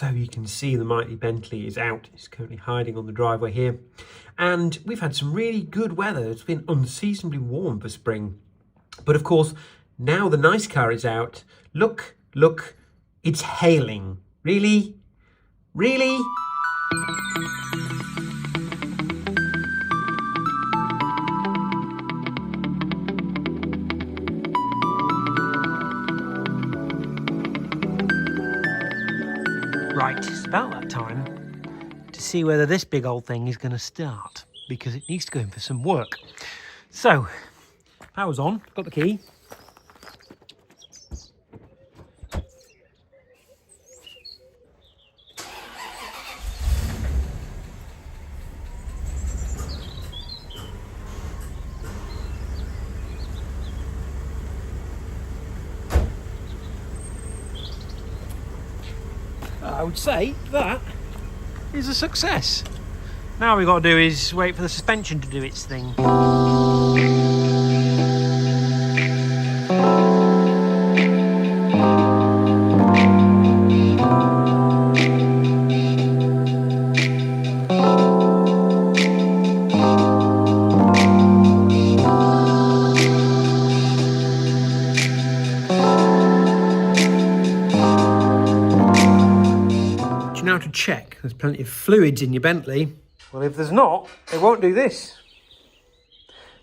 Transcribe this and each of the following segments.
So you can see the mighty Bentley is out. It's currently hiding on the driveway here. And we've had some really good weather. It's been unseasonably warm for spring. But of course, now the nice car is out. Look, look, it's hailing. Really? Really? Right, it's about that time to see whether this big old thing is going to start, because it needs to go in for some work. So, power's on, got the key. I would say that is a success. Now we've got to do is wait for the suspension to do its thing. Now to check there's plenty of fluids in your Bentley. Well, if there's not, it won't do this.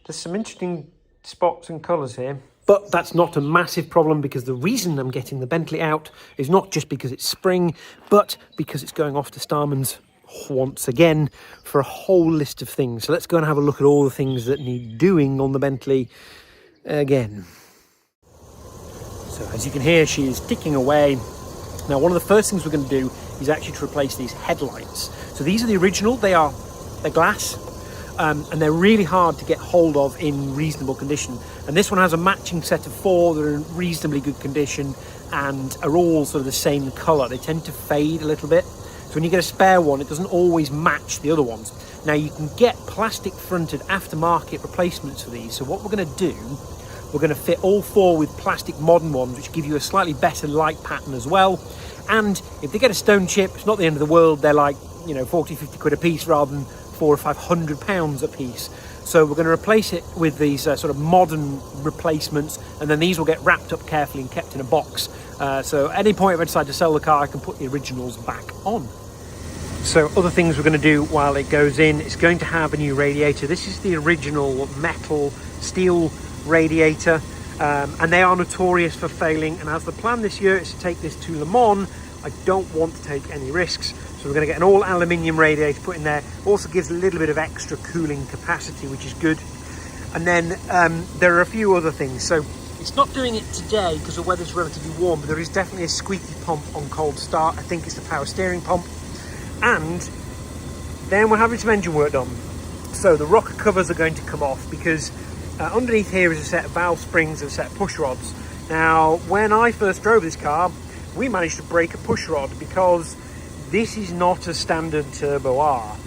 There's some interesting spots and colours here, but that's not a massive problem, because the reason I'm getting the Bentley out is not just because it's spring, but because it's going off to Starmans once again for a whole list of things. So let's go and have a look at all the things that need doing on the Bentley again. So as you can hear, she is ticking away. Now, one of the first things we're going to do is actually to replace these headlights. So these are the original, they're glass, and they're really hard to get hold of in reasonable condition. And this one has a matching set of 4 that are in reasonably good condition and are all sort of the same colour. They tend to fade a little bit. So when you get a spare one, it doesn't always match the other ones. Now, you can get plastic fronted aftermarket replacements for these. So what we're going to do, we're going to fit all 4 with plastic modern ones, which give you a slightly better light pattern as well. And if they get a stone chip, it's not the end of the world. They're like, 40, 50 quid a piece rather than 400 or 500 pounds a piece. So we're going to replace it with these sort of modern replacements, and then these will get wrapped up carefully and kept in a box. So at any point if I decide to sell the car, I can put the originals back on. So other things we're going to do while it goes in, it's going to have a new radiator. This is the original metal steel radiator. And they are notorious for failing, and as the plan this year is to take this to Le Mans, I don't want to take any risks, so we're going to get an all aluminium radiator put in there. Also gives a little bit of extra cooling capacity, which is good. And then there are a few other things. So it's not doing it today because the weather's relatively warm, but there is definitely a squeaky pump on cold start. I think it's the power steering pump. And then we're having some engine work done. So the rocker covers are going to come off, because underneath here is a set of valve springs and a set of push rods. Now, when I first drove this car, we managed to break a push rod because this is not a standard Turbo R.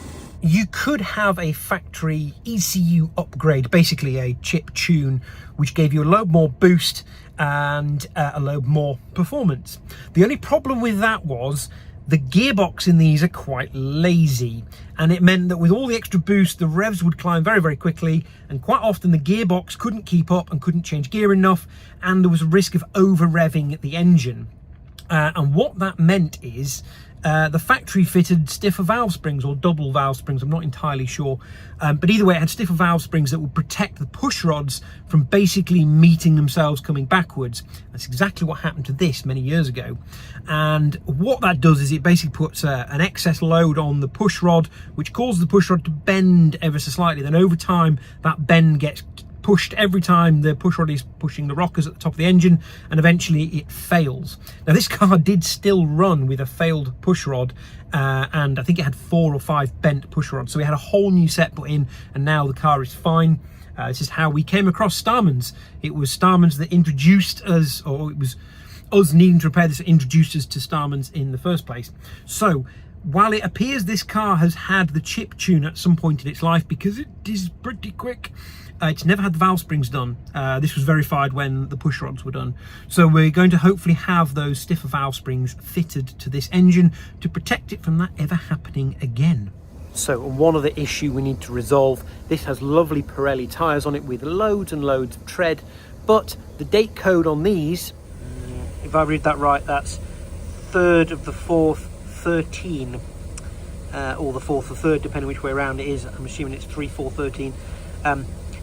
You could have a factory ECU upgrade, basically a chip tune, which gave you a load more boost and a load more performance. The only problem with that was the gearbox in these are quite lazy, and it meant that with all the extra boost, the revs would climb very, very quickly, and quite often the gearbox couldn't keep up and couldn't change gear enough, and there was a risk of over revving the engine. And what that meant is the factory fitted stiffer valve springs, or double valve springs, I'm not entirely sure, but either way it had stiffer valve springs that would protect the push rods from basically meeting themselves coming backwards. That's exactly what happened to this many years ago. And what that does is it basically puts an excess load on the push rod, which causes the push rod to bend ever so slightly. Then over time that bend gets pushed every time the push rod is pushing the rockers at the top of the engine, and eventually it fails. Now, this car did still run with a failed push rod, and I think it had 4 or 5 bent push rods, so we had a whole new set put in, and now the car is fine. This is how we came across Starmans. It was Starmans that introduced us, or it was us needing to repair this that introduced us to Starmans in the first place. So while it appears this car has had the chip tune at some point in its life, because it is pretty quick, it's never had the valve springs done. This was verified when the push rods were done. So we're going to hopefully have those stiffer valve springs fitted to this engine to protect it from that ever happening again. So one other issue we need to resolve, this has lovely Pirelli tyres on it with loads and loads of tread, but the date code on these, if I read that right, that's 3rd of the 4th, 13, or the 4th or 3rd, depending which way around it is. I'm assuming it's 3, 4, 13.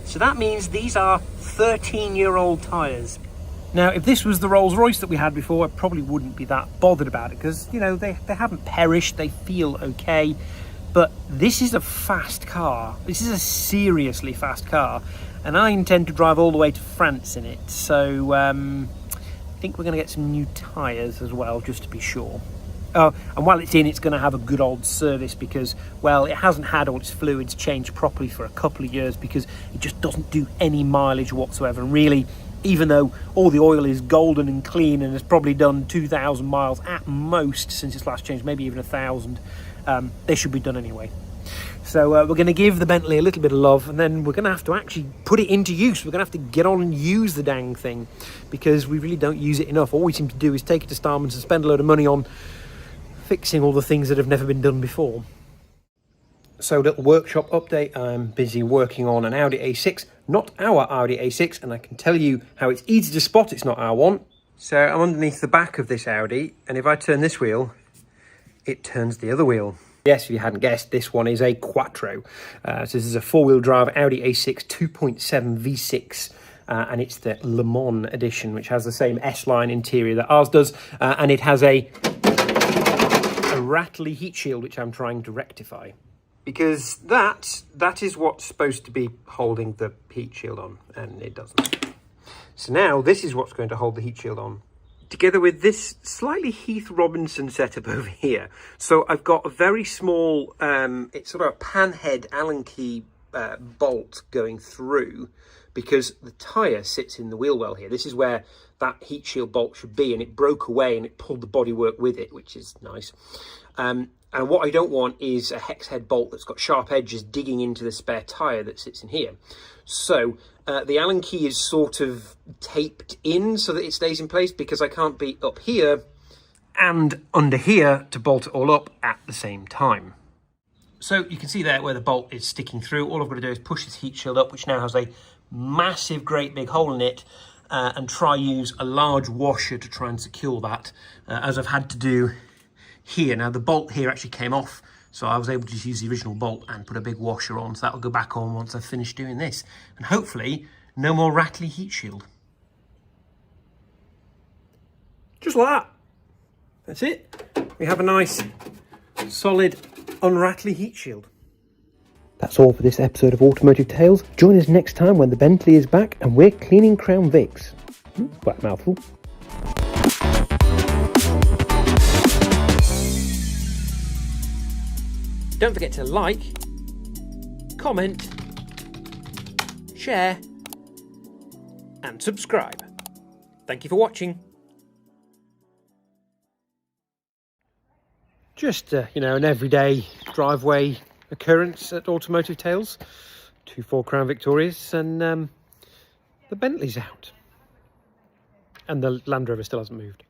So that means these are 13-year-old tyres. Now, if this was the Rolls-Royce that we had before, I probably wouldn't be that bothered about it, because, you know, they haven't perished, they feel okay. But this is a fast car. This is a seriously fast car, and I intend to drive all the way to France in it. So I think we're going to get some new tyres as well, just to be sure. Oh, and while it's in, it's going to have a good old service, because, well, it hasn't had all its fluids changed properly for a couple of years, because it just doesn't do any mileage whatsoever. And really, even though all the oil is golden and clean and has probably done 2,000 miles at most since its last change, maybe even 1,000, they should be done anyway. So we're going to give the Bentley a little bit of love, and then we're going to have to actually put it into use. We're going to have to get on and use the dang thing, because we really don't use it enough. All we seem to do is take it to Starmans and spend a load of money on fixing all the things that have never been done before. So, little workshop update. I'm busy working on an Audi A6, not our Audi A6, and I can tell you how it's easy to spot it's not our one. So I'm underneath the back of this Audi, and if I turn this wheel, it turns the other wheel. Yes, if you hadn't guessed, this one is a Quattro. So this is a four-wheel drive Audi A6 2.7 V6. And it's the Le Mans edition, which has the same S-line interior that ours does, and it has a rattly heat shield, which I'm trying to rectify, because that is what's supposed to be holding the heat shield on, and it doesn't. So now this is what's going to hold the heat shield on, together with this slightly Heath Robinson setup over here. So I've got a very small, it's sort of a panhead Allen key bolt going through, because the tyre sits in the wheel well here. This is where that heat shield bolt should be, and it broke away and it pulled the bodywork with it, which is nice. And what I don't want is a hex head bolt that's got sharp edges digging into the spare tyre that sits in here. So the Allen key is sort of taped in so that it stays in place, because I can't be up here and under here to bolt it all up at the same time. So you can see there where the bolt is sticking through. All I've got to do is push this heat shield up, which now has a massive, great big hole in it, and try use a large washer to try and secure that, as I've had to do here. Now the bolt here actually came off, so I was able to just use the original bolt and put a big washer on, so that will go back on once I've finished doing this, and hopefully no more rattly heat shield. Just like that. That's it. We have a nice solid unrattly heat shield. That's all for this episode of Automotive Tales. Join us next time when the Bentley is back and we're cleaning Crown Vics. Quite a mouthful. Don't forget to like, comment, share and subscribe. Thank you for watching. Just, you know, an everyday driveway occurrence at Automotive Tales. 2 4 Crown Victorias, and the Bentley's out. And the Land Rover still hasn't moved.